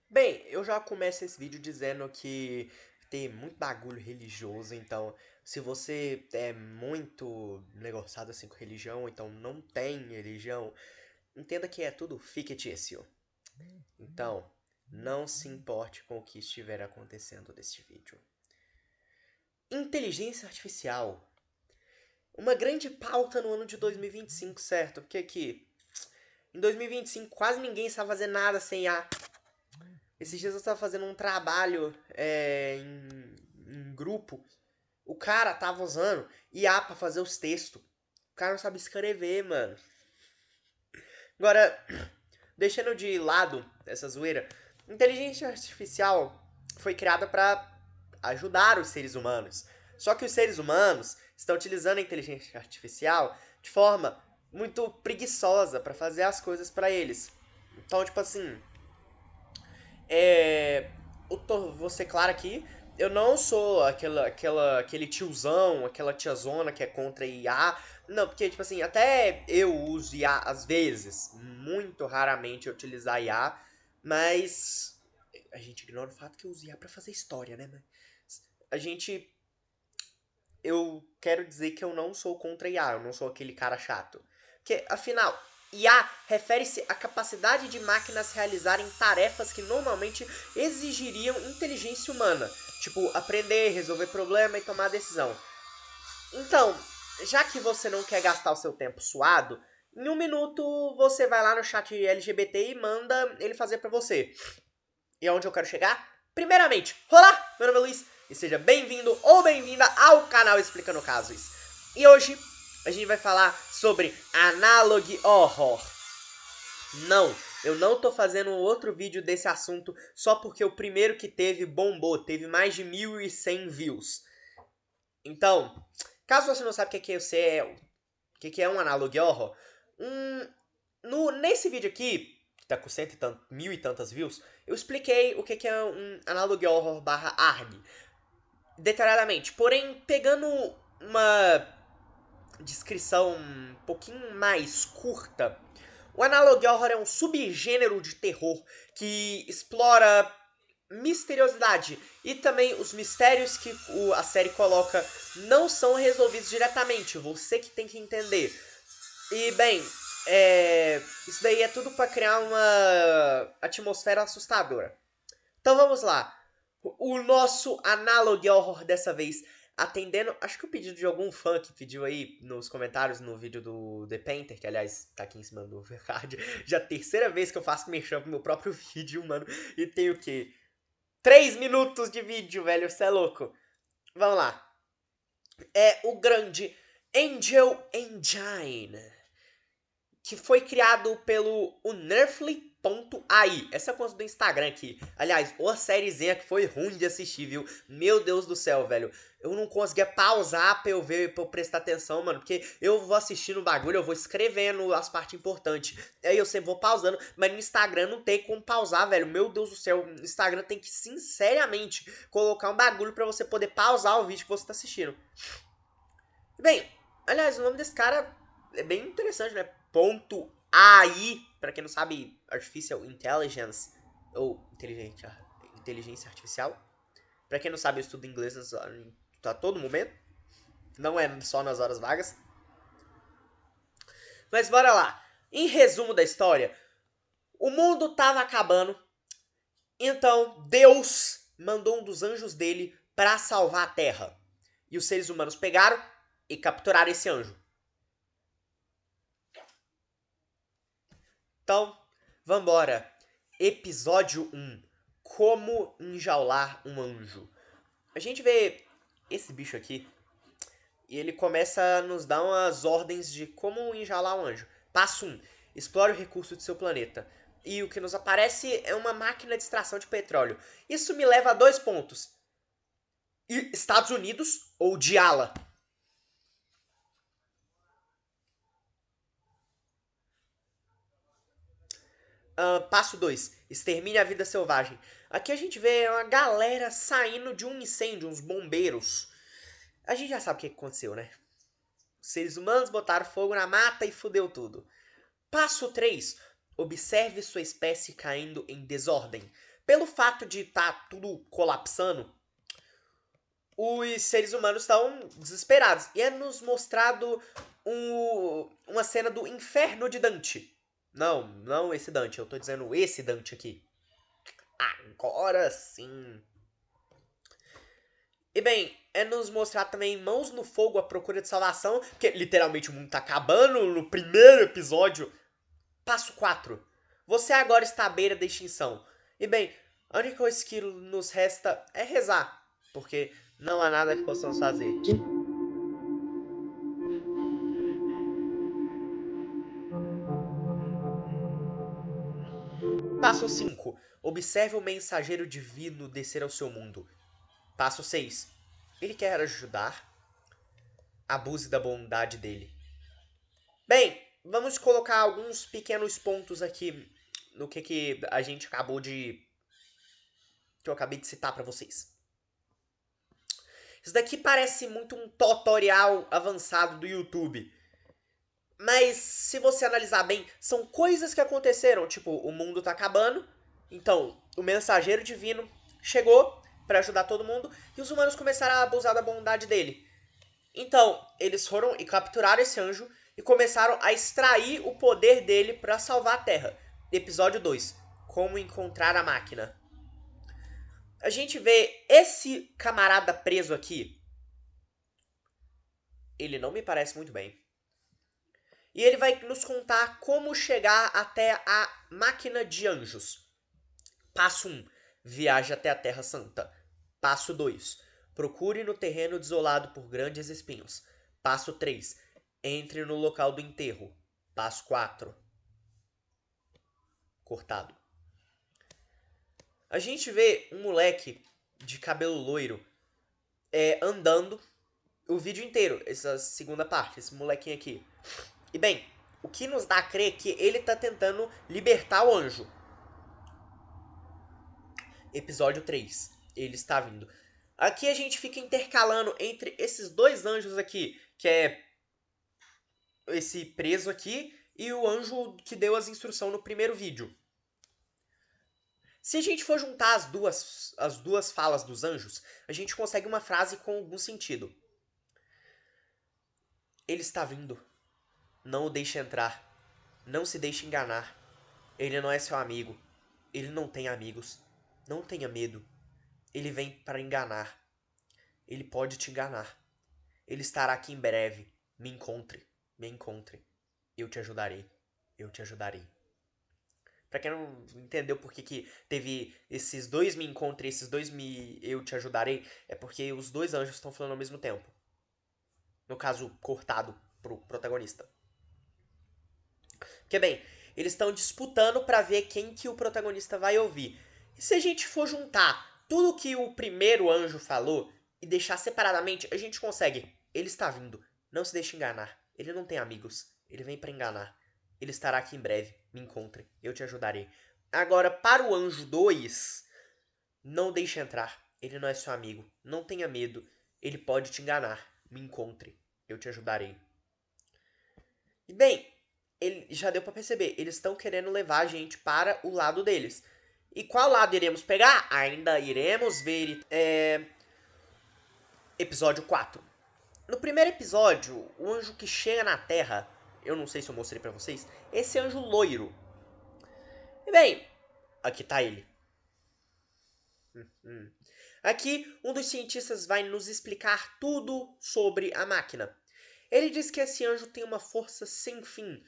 Bem, eu já começo esse vídeo dizendo que tem muito bagulho religioso, então se você é muito negociado assim com religião, então não tem religião, entenda que é tudo fictício. Então, não se importe com o que estiver acontecendo neste vídeo. Inteligência artificial. Uma grande pauta no ano de 2025, certo? Porque aqui, em 2025, quase ninguém sabe fazer nada sem IA. Esses dias eu estava fazendo um trabalho em grupo. O cara tava usando IA pra fazer os textos. O cara não sabe escrever, mano. Agora, deixando de lado essa zoeira, inteligência artificial foi criada para ajudar os seres humanos. Só que os seres humanos estão utilizando a inteligência artificial de forma muito preguiçosa para fazer as coisas para eles. Então, tipo assim, vou ser claro aqui, eu não sou aquele tiozão, aquela tiazona que é contra IA. Não, porque, tipo assim, até eu uso IA às vezes. Muito raramente eu utilizar IA. Mas a gente ignora o fato que eu uso IA pra fazer história, né? Mas a gente. Eu quero dizer que eu não sou contra IA, eu não sou aquele cara chato. Porque, afinal, IA refere-se à capacidade de máquinas realizarem tarefas que normalmente exigiriam inteligência humana, tipo aprender, resolver problema e tomar decisão. Então, já que você não quer gastar o seu tempo suado, em um minuto você vai lá no chat LGBT e manda ele fazer pra você. E aonde eu quero chegar? Primeiramente, olá, meu nome é Luiz e seja bem-vindo ou bem-vinda ao canal Explicando Casos. E hoje a gente vai falar sobre Analog Horror. Não, eu não tô fazendo outro vídeo desse assunto só porque o primeiro que teve bombou, teve mais de 1.100 views. Então, caso você não sabe o que é um Analog Horror, nesse vídeo aqui, que tá com mil e tantas views, eu expliquei o que é um Analog Horror barra ARG detalhadamente, porém pegando uma descrição um pouquinho mais curta. O Analog Horror é um subgênero de terror que explora misteriosidade e também os mistérios que a série coloca não são resolvidos diretamente, você que tem que entender. E bem, isso daí é tudo para criar uma atmosfera assustadora. Então vamos lá. O nosso Analog Horror dessa vez, atendendo, acho que o pedido de algum fã que pediu aí nos comentários no vídeo do The Painter, que aliás tá aqui em cima do card, já é a terceira vez que eu faço merchan pro meu próprio vídeo, mano, e tem o quê? 3 minutos de vídeo, velho, você é louco. Vamos lá. É o grande Angel Engine, que foi criado pelo Unearthly.ai. Essa é a conta do Instagram aqui. Aliás, uma sériezinha que foi ruim de assistir, viu? Meu Deus do céu, velho. Eu não conseguia pausar pra eu ver, pra eu prestar atenção, mano. Porque eu vou assistindo o bagulho, eu vou escrevendo as partes importantes. Aí eu sempre vou pausando. Mas no Instagram não tem como pausar, velho. Meu Deus do céu. No Instagram tem que, sinceramente, colocar um bagulho pra você poder pausar o vídeo que você tá assistindo. Bem, aliás, o nome desse cara é bem interessante, né? Ponto AI, para quem não sabe, Artificial Intelligence, ou inteligência artificial. Para quem não sabe, eu estudo inglês a todo momento, não é só nas horas vagas. Mas bora lá. Em resumo da história, o mundo tava acabando, então Deus mandou um dos anjos dele para salvar a Terra. E os seres humanos pegaram e capturaram esse anjo. Então, vambora. Episódio 1. Como enjaular um anjo. A gente vê esse bicho aqui e ele começa a nos dar umas ordens de como enjaular um anjo. Passo 1. Explore o recurso de seu planeta. E o que nos aparece é uma máquina de extração de petróleo. Isso me leva a 2 pontos. Estados Unidos ou Diala? Passo 2. Extermine a vida selvagem. Aqui a gente vê uma galera saindo de um incêndio, uns bombeiros. A gente já sabe o que aconteceu, né? Os seres humanos botaram fogo na mata e fudeu tudo. Passo 3. Observe sua espécie caindo em desordem. pelo fato de estar tudo colapsando, os seres humanos estão desesperados. E é nos mostrado uma cena do inferno de Dante. Não esse Dante, eu tô dizendo esse Dante aqui. Agora sim. E bem, é nos mostrar também mãos no fogo à procura de salvação, porque literalmente o mundo tá acabando no primeiro episódio. Passo 4. Você agora está à beira da extinção. E bem, a única coisa que nos resta é rezar, porque não há nada que possamos fazer. Passo 5. Observe o mensageiro divino descer ao seu mundo. Passo 6. Ele quer ajudar. Abuse da bondade dele. Bem, vamos colocar alguns pequenos pontos aqui no que a gente acabou de... que eu acabei de citar pra vocês. Isso daqui parece muito um tutorial avançado do YouTube. Mas se você analisar bem, são coisas que aconteceram. Tipo, o mundo tá acabando. Então, o mensageiro divino chegou pra ajudar todo mundo. E os humanos começaram a abusar da bondade dele. Então, eles foram e capturaram esse anjo e começaram a extrair o poder dele pra salvar a Terra. Episódio 2. Como encontrar a máquina. A gente vê esse camarada preso aqui. Ele não me parece muito bem. E ele vai nos contar como chegar até a máquina de anjos. Passo 1. Viaje até a Terra Santa. Passo 2. Procure no terreno desolado por grandes espinhos. Passo 3. Entre no local do enterro. Passo 4. Cortado. A gente vê um moleque de cabelo loiro andando o vídeo inteiro, essa segunda parte, esse molequinho aqui. E bem, o que nos dá a crer que ele tá tentando libertar o anjo. Episódio 3. Ele está vindo. Aqui a gente fica intercalando entre esses dois anjos aqui, que é esse preso aqui e o anjo que deu as instruções no primeiro vídeo. Se a gente for juntar as duas falas dos anjos, a gente consegue uma frase com algum sentido. Ele está vindo. Não o deixe entrar. Não se deixe enganar. Ele não é seu amigo. Ele não tem amigos. Não tenha medo. Ele vem para enganar. Ele pode te enganar. Ele estará aqui em breve. Me encontre. Me encontre. Eu te ajudarei. Eu te ajudarei. Pra quem não entendeu por que teve esses dois me encontre e esses dois me eu te ajudarei, é porque os dois anjos estão falando ao mesmo tempo. No caso, cortado pro protagonista. Que bem, eles estão disputando pra ver quem que o protagonista vai ouvir. E se a gente for juntar tudo que o primeiro anjo falou e deixar separadamente, a gente consegue. Ele está vindo. Não se deixe enganar. Ele não tem amigos. Ele vem pra enganar. Ele estará aqui em breve. Me encontre. Eu te ajudarei. Agora, para o anjo 2, não deixe entrar. Ele não é seu amigo. Não tenha medo. Ele pode te enganar. Me encontre. Eu te ajudarei. E bem, ele já deu pra perceber. Eles estão querendo levar a gente para o lado deles. E qual lado iremos pegar? Ainda iremos ver. Episódio 4. No primeiro episódio, o anjo que chega na Terra, eu não sei se eu mostrei pra vocês, esse anjo loiro. E bem, aqui tá ele. Aqui, um dos cientistas vai nos explicar tudo sobre a máquina. Ele diz que esse anjo tem uma força sem fim.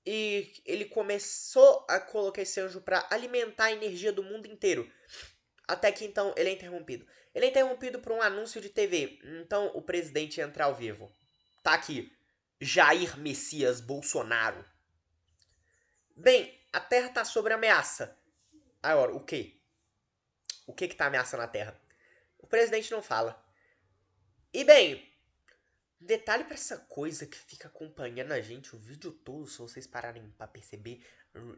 E ele começou a colocar esse anjo para alimentar a energia do mundo inteiro. Até que então ele é interrompido. Ele é interrompido por um anúncio de TV. Então o presidente entra ao vivo. Tá aqui. Jair Messias Bolsonaro. Bem, a Terra tá sob ameaça. Agora, o quê? O que tá ameaçando a Terra? O presidente não fala. E bem, detalhe pra essa coisa que fica acompanhando a gente o vídeo todo, se vocês pararem pra perceber,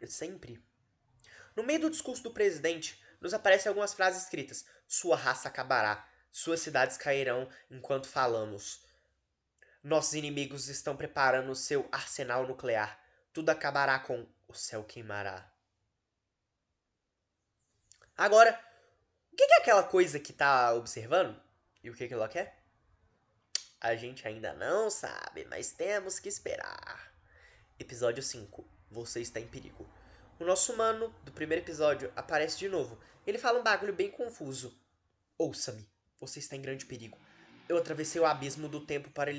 sempre. No meio do discurso do presidente, nos aparecem algumas frases escritas. Sua raça acabará. Suas cidades cairão enquanto falamos. Nossos inimigos estão preparando seu arsenal nuclear. Tudo acabará com o céu queimará. Agora, o que é aquela coisa que tá observando? E o que ela quer? A gente ainda não sabe, mas temos que esperar. Episódio 5. Você está em perigo. O nosso humano do primeiro episódio aparece de novo. Ele fala um bagulho bem confuso. Ouça-me. Você está em grande perigo. Eu atravessei o abismo do tempo para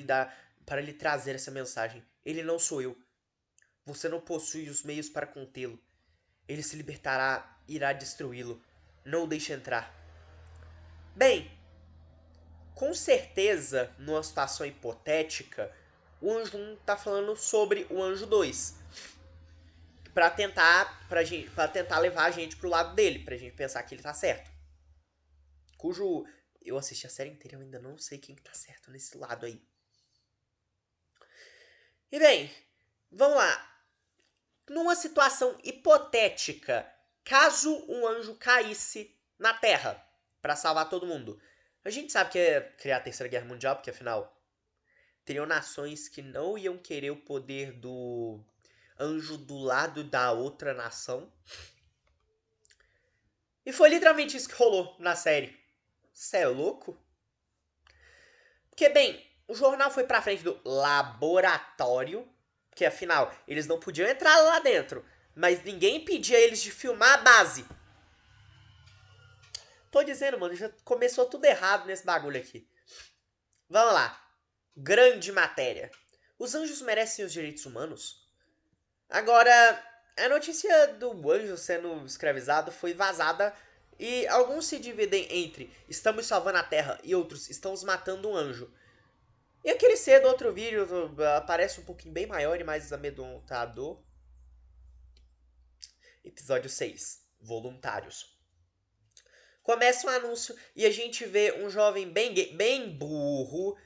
lhe trazer essa mensagem. Ele não sou eu. Você não possui os meios para contê-lo. Ele se libertará, irá destruí-lo. Não o deixe entrar. Bem, com certeza, numa situação hipotética, o anjo 1 tá falando sobre o anjo 2. Pra tentar levar a gente pro lado dele, pra gente pensar que ele tá certo. Cujo eu assisti a série inteira, eu ainda não sei quem que tá certo nesse lado aí. E bem, vamos lá. Numa situação hipotética, caso um anjo caísse na Terra pra salvar todo mundo. A gente sabe que é criar a Terceira Guerra Mundial, porque afinal teriam nações que não iam querer o poder do anjo do lado da outra nação. E foi literalmente isso que rolou na série. Cê é louco? Porque, bem, o jornal foi pra frente do laboratório, que afinal, eles não podiam entrar lá dentro, mas ninguém impedia eles de filmar a base. Tô dizendo, mano, já começou tudo errado nesse bagulho aqui. Vamos lá. Grande matéria. Os anjos merecem os direitos humanos? Agora, a notícia do anjo sendo escravizado foi vazada e alguns se dividem entre estamos salvando a Terra e outros estamos matando um anjo. E aquele ser do outro vídeo aparece um pouquinho bem maior e mais amedrontador. Episódio 6. Voluntários. Começa um anúncio e a gente vê um jovem bem burro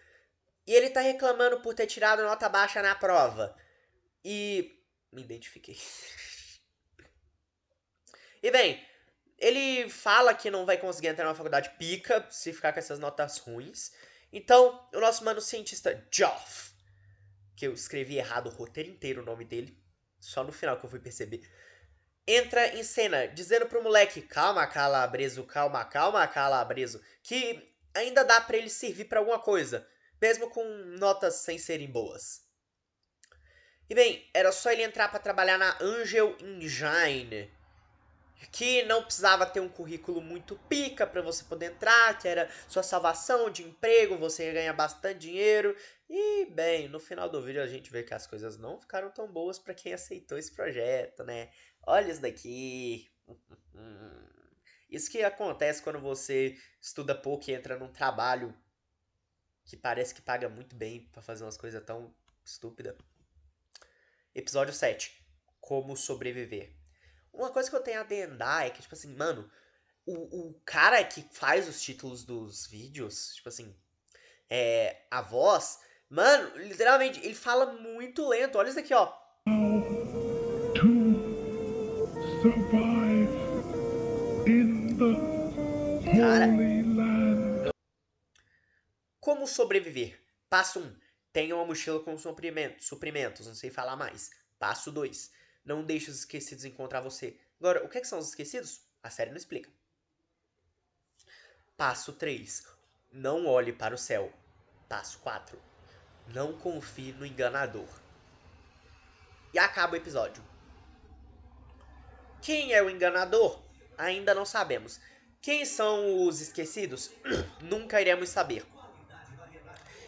e ele tá reclamando por ter tirado nota baixa na prova. E me identifiquei. E bem, ele fala que não vai conseguir entrar na faculdade pica se ficar com essas notas ruins. Então, o nosso mano cientista Geoff, que eu escrevi errado o roteiro inteiro o nome dele, só no final que eu fui perceber, entra em cena dizendo pro moleque, calma calabreso, calma calabreso, que ainda dá pra ele servir pra alguma coisa, mesmo com notas sem serem boas. E bem, era só ele entrar pra trabalhar na Angel Engine, que não precisava ter um currículo muito pica para você poder entrar, que era sua salvação de emprego, você ia ganhar bastante dinheiro. E, bem, no final do vídeo a gente vê que as coisas não ficaram tão boas para quem aceitou esse projeto, né? Olha isso daqui. Isso que acontece quando você estuda pouco e entra num trabalho que parece que paga muito bem para fazer umas coisas tão estúpidas. Episódio 7. Como sobreviver. Uma coisa que eu tenho a adendar é que, tipo assim, mano, o cara que faz os títulos dos vídeos, tipo assim, a voz, mano, literalmente, ele fala muito lento. Olha isso aqui, ó. How to survive in the Cara, Holy Land. como sobreviver? Passo 1. Tenha uma mochila com suprimentos, não sei falar mais. Passo 2. Não deixe os esquecidos encontrar você. Agora, o que são os esquecidos? A série não explica. Passo 3. Não olhe para o céu. Passo 4. Não confie no enganador. E acaba o episódio. Quem é o enganador? Ainda não sabemos. Quem são os esquecidos? Nunca iremos saber.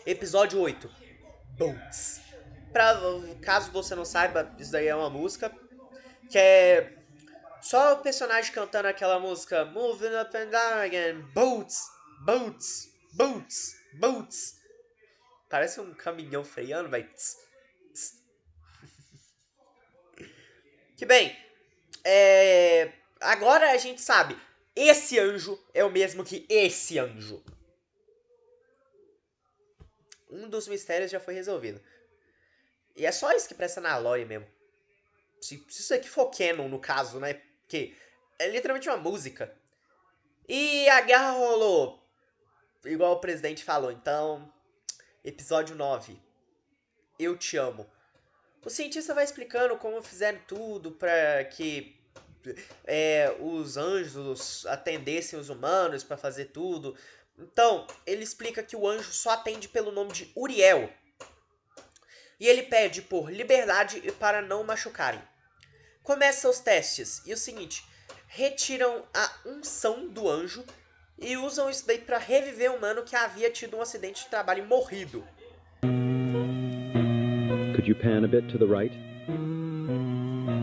Episódio 8. Boats. Caso você não saiba, isso daí é uma música que é só o personagem cantando aquela música Moving up and down again. Boats, boats, boats, boats. Parece um caminhão freando, vai. Que bem, agora a gente sabe. Esse anjo é o mesmo que esse anjo. Um dos mistérios já foi resolvido. E é só isso que presta na lore mesmo. Se isso aqui for canon, no caso, né? Porque é literalmente uma música. E a guerra rolou. Igual o presidente falou. Então, episódio 9. Eu te amo. O cientista vai explicando como fizeram tudo pra que os anjos atendessem os humanos para fazer tudo. Então, ele explica que o anjo só atende pelo nome de Uriel. E ele pede por liberdade e para não machucarem. Começam os testes. E o seguinte, retiram a unção do anjo e usam isso daí para reviver um humano que havia tido um acidente de trabalho e morrido. Could you pan a bit to the right?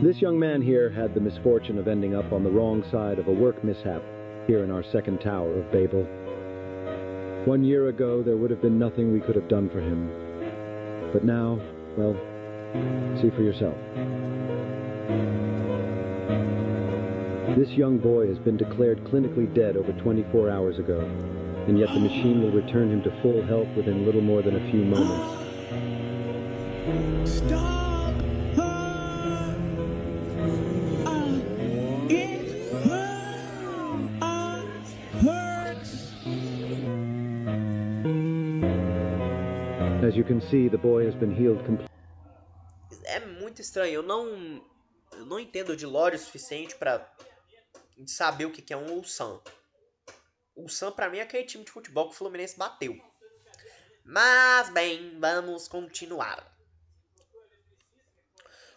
This young man here had the misfortune of ending up on the wrong side of a work mishap here in our second tower of Babel. 1 year ago, there would have been nothing we could have done for him. But now, well, see for yourself. This young boy has been declared clinically dead over 24 hours ago, and yet the machine will return him to full health within little more than a few moments. Stop her! It hurts! As you can see, the boy has been healed completely. É muito estranho, eu não entendo de lore o suficiente pra saber o que é um Ulsan. Ulsan pra mim é aquele time de futebol que o Fluminense bateu. Mas bem, vamos continuar.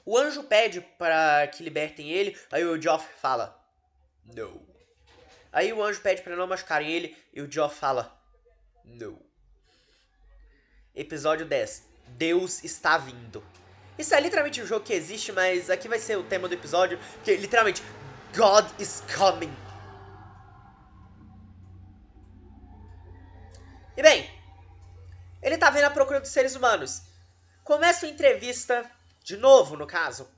O anjo pede para que libertem ele, aí o Geoff fala, não. Aí o anjo pede para não machucarem ele, e o Geoff fala, não. Episódio 10, Deus está vindo. Isso é literalmente um jogo que existe, mas aqui vai ser o tema do episódio, que literalmente, God is coming. E bem, ele tá vendo a procura dos seres humanos. Começa uma entrevista, de novo no caso,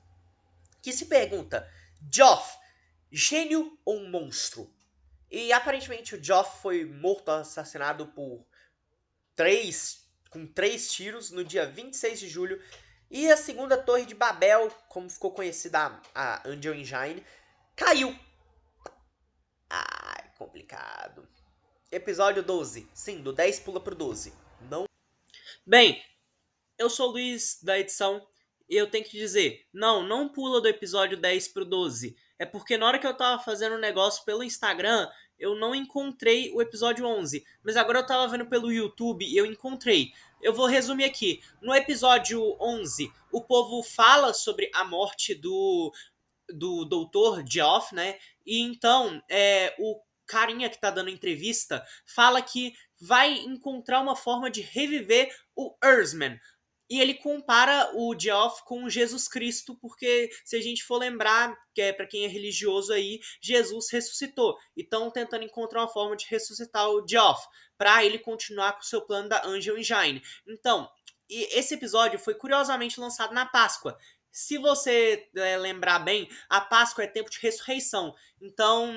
que se pergunta, Geoff, gênio ou um monstro? E aparentemente o Geoff foi morto, assassinado com 3 tiros no dia 26 de julho. E a segunda torre de Babel, como ficou conhecida a Angel Engine, caiu. Ai, complicado. Episódio 12. Sim, do 10 pula pro 12. Não. Bem, eu sou o Luiz da edição e eu tenho que dizer, não pula do episódio 10 pro 12. É porque na hora que eu tava fazendo um negócio pelo Instagram, eu não encontrei o episódio 11. Mas agora eu tava vendo pelo YouTube e eu encontrei. Eu vou resumir aqui. No episódio 11, o povo fala sobre a morte do doutor Geoff, né? E então, o carinha que tá dando entrevista fala que vai encontrar uma forma de reviver o Earthman. E ele compara o Geoff com Jesus Cristo, porque se a gente for lembrar, que é para quem é religioso aí, Jesus ressuscitou. E estão tentando encontrar uma forma de ressuscitar o Geoff, para ele continuar com o seu plano da Angel Engine. Então, esse episódio foi curiosamente lançado na Páscoa. Se você lembrar bem, a Páscoa é tempo de ressurreição. Então,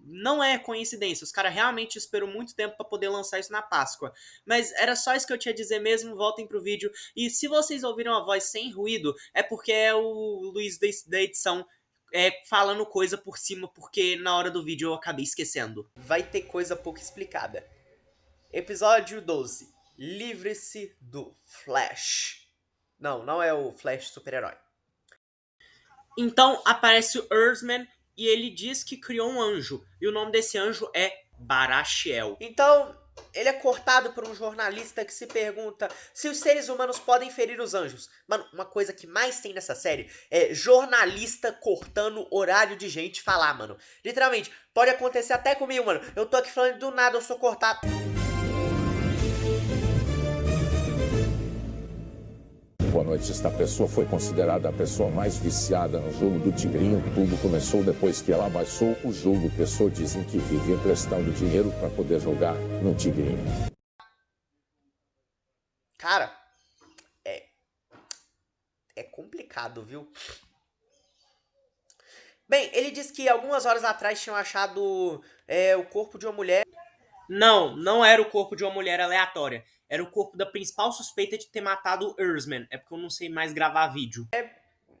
não é coincidência. Os caras realmente esperam muito tempo para poder lançar isso na Páscoa. Mas era só isso que eu tinha a dizer mesmo. Voltem pro vídeo. E se vocês ouviram a voz sem ruído, é porque é o Luiz da edição falando coisa por cima, porque na hora do vídeo eu acabei esquecendo. Vai ter coisa pouco explicada. Episódio 12. Livre-se do Flash. Não é o Flash super-herói. Então aparece o Earthman e ele diz que criou um anjo. E o nome desse anjo é Barachiel. Então, ele é cortado por um jornalista que se pergunta se os seres humanos podem ferir os anjos. Mano, uma coisa que mais tem nessa série é jornalista cortando horário de gente falar, mano. Literalmente, pode acontecer até comigo, mano. Eu tô aqui falando do nada, eu sou cortado. Boa noite. Esta pessoa foi considerada a pessoa mais viciada no jogo do Tigrinho. Tudo começou depois que ela baixou o jogo. Pessoas dizem que vive emprestando dinheiro para poder jogar no Tigrinho. Cara, é complicado, viu? Bem, ele diz que algumas horas atrás tinham achado o corpo de uma mulher. Não era o corpo de uma mulher aleatória. Era o corpo da principal suspeita de ter matado o Earthman. É porque eu não sei mais gravar vídeo.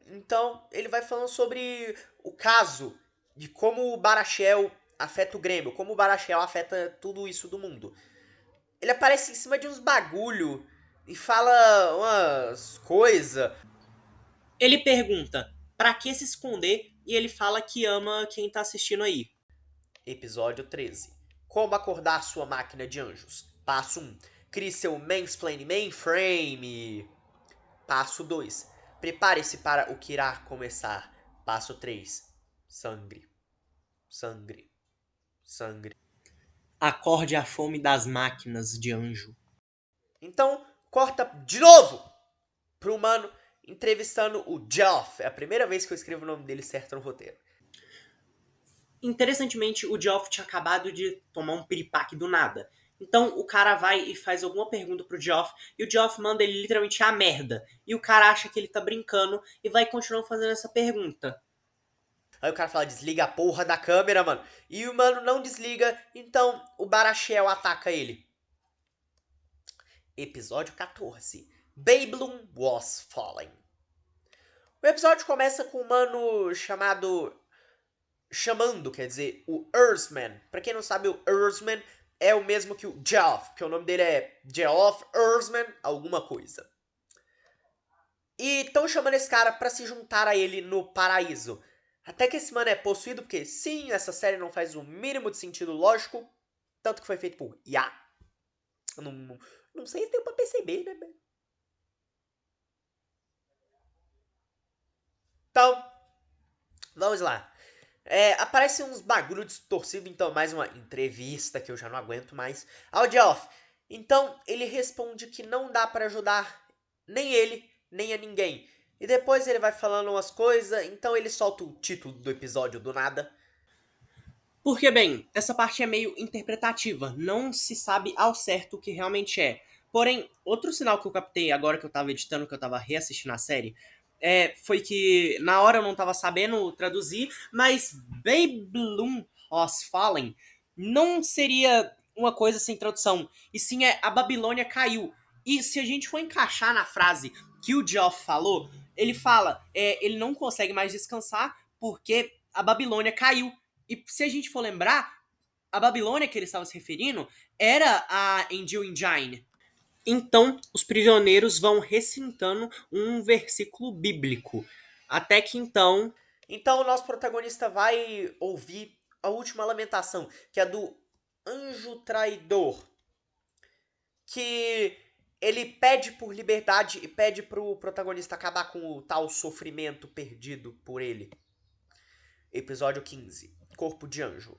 Então, ele vai falando sobre o caso de como o Barachiel afeta o Grêmio, como o Barachiel afeta tudo isso do mundo. Ele aparece em cima de uns bagulho e fala umas coisas. Ele pergunta, pra que se esconder e ele fala que ama quem tá assistindo aí. Episódio 13. Como acordar sua máquina de anjos. Passo 1. Crie seu mansplain mainframe. Passo 2. Prepare-se para o que irá começar. Passo 3. Sangue. Sangue. Sangue. Acorde a fome das máquinas de anjo. Então, corta de novo pro humano entrevistando o Geoff. É a primeira vez que eu escrevo o nome dele certo no roteiro. Interessantemente, o Geoff tinha acabado de tomar um piripaque do nada. Então o cara vai e faz alguma pergunta pro Geoff, e o Geoff manda ele literalmente a merda. E o cara acha que ele tá brincando e vai continuar fazendo essa pergunta. Aí o cara fala, desliga a porra da câmera, mano. E o mano não desliga, então o Barachel ataca ele. Episódio 14. Babylon Was Fallen. O episódio começa com um mano chamando, quer dizer, o Earthman. Pra quem não sabe, o Earthman é o mesmo que o Geoff, porque o nome dele é Geoff Earthman alguma coisa. E estão chamando esse cara pra se juntar a ele no paraíso. Até que esse mano é possuído, porque sim, essa série não faz o mínimo de sentido lógico. Tanto que foi feito por IA. Não sei se deu pra perceber, né? Então, vamos lá. Aparecem uns bagulho distorcido, então mais uma entrevista que eu já não aguento mais. Ao Geoff. Então, ele responde que não dá pra ajudar nem ele, nem a ninguém. E depois ele vai falando umas coisas, então ele solta o título do episódio do nada. Porque, bem, essa parte é meio interpretativa, não se sabe ao certo o que realmente é. Porém, outro sinal que eu captei agora que eu tava editando, que eu tava reassistindo a série, foi que na hora eu não tava sabendo traduzir, mas Babylon Was Fallen não seria uma coisa sem tradução, e sim a Babilônia caiu. E se a gente for encaixar na frase que o Geoff falou, ele fala, ele não consegue mais descansar porque a Babilônia caiu. E se a gente for lembrar, a Babilônia que ele estava se referindo era a Angel Engine. Então, os prisioneiros vão recitando um versículo bíblico. Até que então... Então o nosso protagonista vai ouvir a última lamentação, que é do anjo traidor. Que ele pede por liberdade e pede pro protagonista acabar com o tal sofrimento perdido por ele. Episódio 15. Corpo de anjo.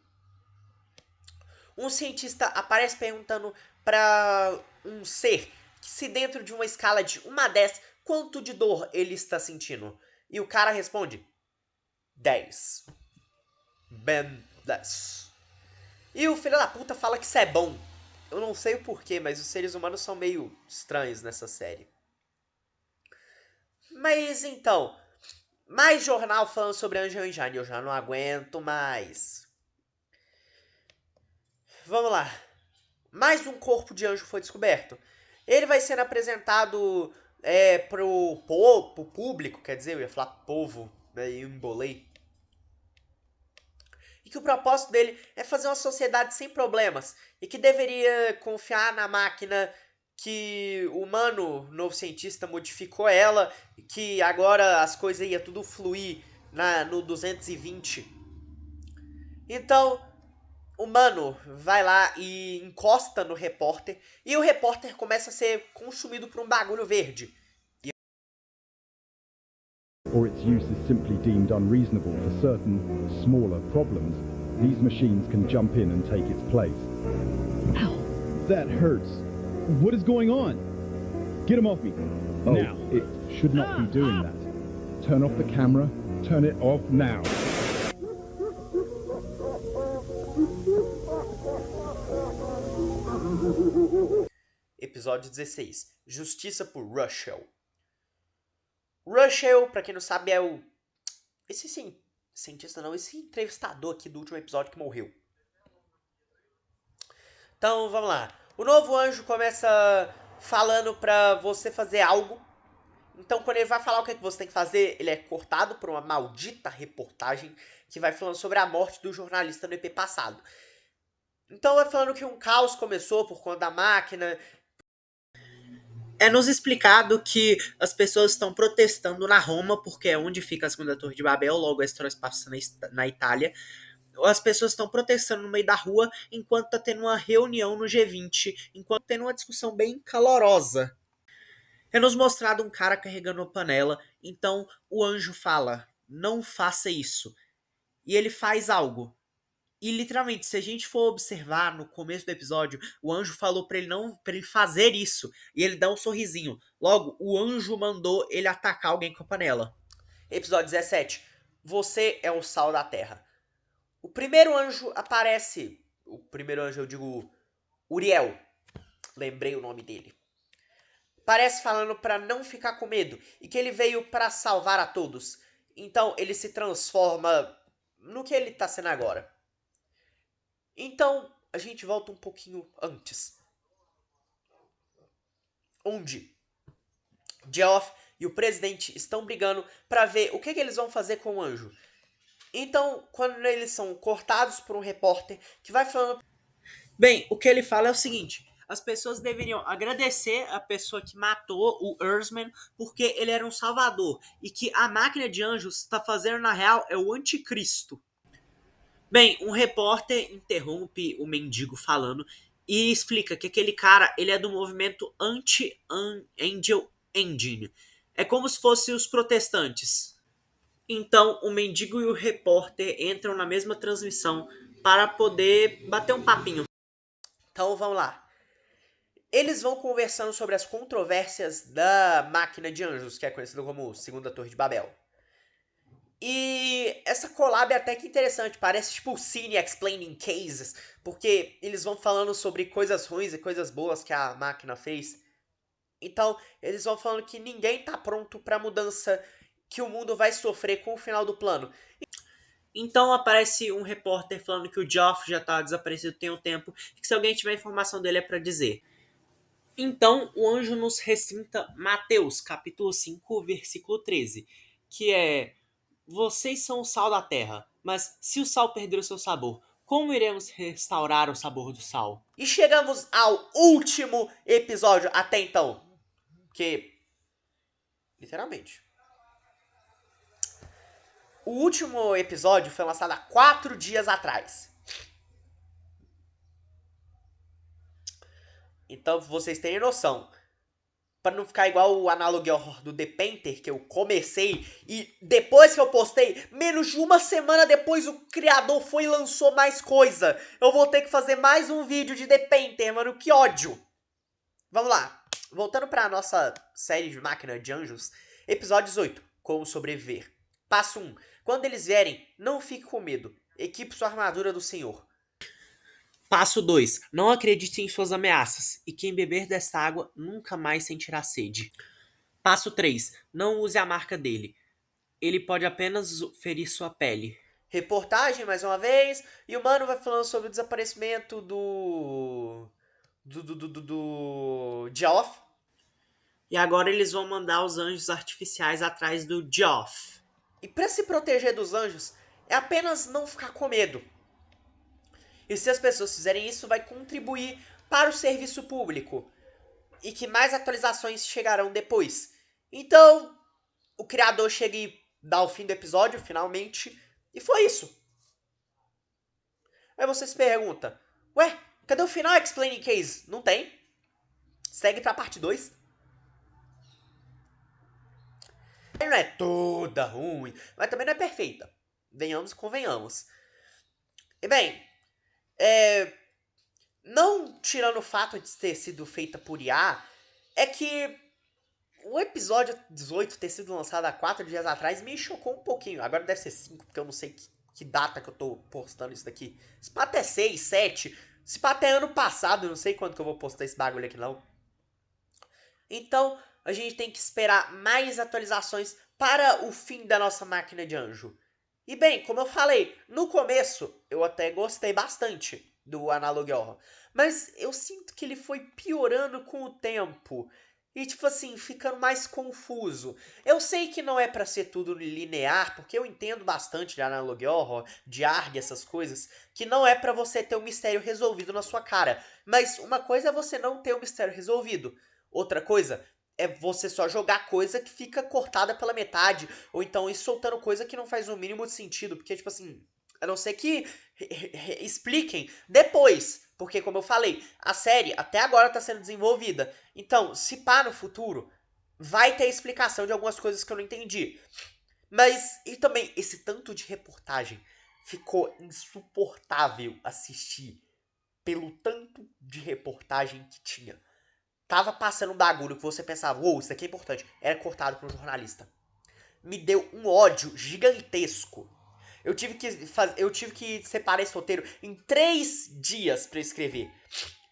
Um cientista aparece perguntando para um ser que se dentro de uma escala de 1 a 10, quanto de dor ele está sentindo. E o cara responde 10. Ben 10. E o filho da puta fala que isso é bom. Eu não sei o porquê, mas os seres humanos são meio estranhos nessa série. Mas então, mais jornal falando sobre Angel Engine, eu já não aguento mais. Vamos lá. Mais um corpo de anjo foi descoberto. Ele vai sendo apresentado pro público, quer dizer, eu ia falar povo, né, eu embolei. E que o propósito dele é fazer uma sociedade sem problemas. E que deveria confiar na máquina que o humano, novo cientista, modificou ela. E que agora as coisas iam tudo fluir no 220. Então, o mano vai lá e encosta no repórter. E o repórter começa a ser consumido por um bagulho verde. Or its use is simply deemed unreasonable for certain, smaller problems, these machines can jump in and take its place. Ow, that hurts. What is going on? Get him off me. Oh, Now. it should not be doing that. Turn off the camera, turn it off now. Episódio 16. Justiça por Russell. Russell, pra quem não sabe, é o... Esse cientista não, esse entrevistador aqui do último episódio que morreu. Então, vamos lá. O novo anjo começa falando pra você fazer algo. Então, quando ele vai falar o que você tem que fazer, ele é cortado por uma maldita reportagem que vai falando sobre a morte do jornalista no EP passado. Então, vai falando que um caos começou por conta da máquina. É nos explicado que as pessoas estão protestando na Roma, porque é onde fica a segunda Torre de Babel, logo a história se passa na Itália. As pessoas estão protestando no meio da rua enquanto tá tendo uma reunião no G20, enquanto tá tendo uma discussão bem calorosa. É nos mostrado um cara carregando uma panela, então o anjo fala, não faça isso. E ele faz algo. E literalmente, se a gente for observar no começo do episódio, o anjo falou pra ele não, para ele fazer isso, e ele dá um sorrisinho. Logo, o anjo mandou ele atacar alguém com a panela. Episódio 17. Você é o sal da terra. O primeiro anjo aparece. O primeiro anjo, eu digo Uriel. Lembrei o nome dele. Parece falando pra não ficar com medo e que ele veio pra salvar a todos. Então ele se transforma no que ele tá sendo agora. Então a gente volta um pouquinho antes. Onde Geoff e o presidente estão brigando pra ver o que eles vão fazer com o anjo. Então, quando eles são cortados por um repórter que vai falando... Bem, o que ele fala é o seguinte: as pessoas deveriam agradecer a pessoa que matou o Earthman porque ele era um salvador e que a máquina de anjos está fazendo na real é o anticristo. Bem, um repórter interrompe o mendigo falando e explica que aquele cara ele é do movimento Anti-Angel Engine. É como se fossem os protestantes. Então, o mendigo e o repórter entram na mesma transmissão para poder bater um papinho. Então vamos lá. Eles vão conversando sobre as controvérsias da máquina de anjos, que é conhecida como Segunda Torre de Babel. E essa collab é até que interessante, parece tipo o Cine Explaining Cases, porque eles vão falando sobre coisas ruins e coisas boas que a máquina fez. Então, eles vão falando que ninguém tá pronto pra mudança que o mundo vai sofrer com o final do plano. Então aparece um repórter falando que o Geoff já tá desaparecido tem um tempo e que se alguém tiver informação dele é para dizer. Então o anjo nos recita Mateus, capítulo 5, versículo 13, que é: vocês são o sal da terra, mas se o sal perder o seu sabor, como iremos restaurar o sabor do sal? E chegamos ao último episódio até então. Que... literalmente. O último episódio foi lançado há 4 dias atrás. Então, vocês terem noção. Pra não ficar igual o Analog Horror do The Painter, que eu comecei e depois que eu postei, menos de uma semana depois o criador foi e lançou mais coisa. Eu vou ter que fazer mais um vídeo de The Painter, mano, que ódio. Vamos lá. Voltando pra nossa série de Máquina de Anjos, episódio 18, Como Sobreviver. Passo 1. Quando eles vierem, não fique com medo. Equipe sua armadura do Senhor. Passo 2. Não acredite em suas ameaças, e quem beber dessa água nunca mais sentirá sede. Passo 3. Não use a marca dele. Ele pode apenas ferir sua pele. Reportagem, mais uma vez. E o mano vai falando sobre o desaparecimento do Geoff. E agora eles vão mandar os anjos artificiais atrás do Geoff. E pra se proteger dos anjos, é apenas não ficar com medo. E se as pessoas fizerem isso, vai contribuir para o serviço público. E que mais atualizações chegarão depois. Então, o criador chega e dá o fim do episódio, finalmente. E foi isso. Aí você se pergunta, ué, cadê o final Explaining Case? Não tem. Segue pra parte 2. Não é toda ruim, mas também não é perfeita. Venhamos e convenhamos. E bem, não tirando o fato de ter sido feita por IA, é que o episódio 18 ter sido lançado há 4 dias atrás me chocou um pouquinho. Agora deve ser 5, porque eu não sei que data que eu tô postando isso daqui. Se pá até 6, 7. Se pá até ano passado, eu não sei quando que eu vou postar esse bagulho aqui não. Então, a gente tem que esperar mais atualizações para o fim da nossa máquina de anjo. E bem, como eu falei, no começo eu até gostei bastante do Analog Horror. Mas eu sinto que ele foi piorando com o tempo. E tipo assim, ficando mais confuso. Eu sei que não é pra ser tudo linear, porque eu entendo bastante de Analog Horror, de ARG, essas coisas, que não é pra você ter um mistério resolvido na sua cara. Mas uma coisa é você não ter o mistério resolvido. Outra coisa é você só jogar coisa que fica cortada pela metade, ou então ir soltando coisa que não faz o mínimo de sentido, porque, tipo assim, a não ser que expliquem depois, porque, como eu falei, a série até agora tá sendo desenvolvida. Então, se pá no futuro, vai ter explicação de algumas coisas que eu não entendi. Mas, e também, esse tanto de reportagem ficou insuportável assistir pelo tanto de reportagem que tinha. Tava passando um bagulho que você pensava, uou, isso aqui é importante. Era cortado por um jornalista. Me deu um ódio gigantesco. Eu tive que separar esse roteiro em 3 dias pra escrever.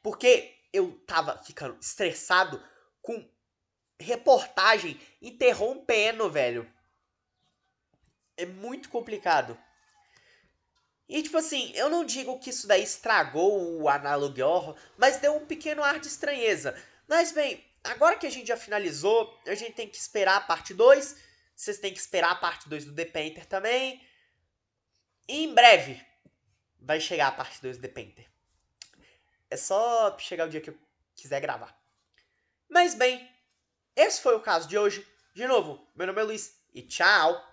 Porque eu tava ficando estressado com reportagem interrompendo, velho. É muito complicado. E tipo assim, eu não digo que isso daí estragou o Analog Horror, mas deu um pequeno ar de estranheza. Mas bem, agora que a gente já finalizou, a gente tem que esperar a parte 2. Vocês têm que esperar a parte 2 do The Painter também. E em breve vai chegar a parte 2 do The Painter. É só chegar o dia que eu quiser gravar. Mas bem, esse foi o caso de hoje. De novo, meu nome é Luiz e tchau!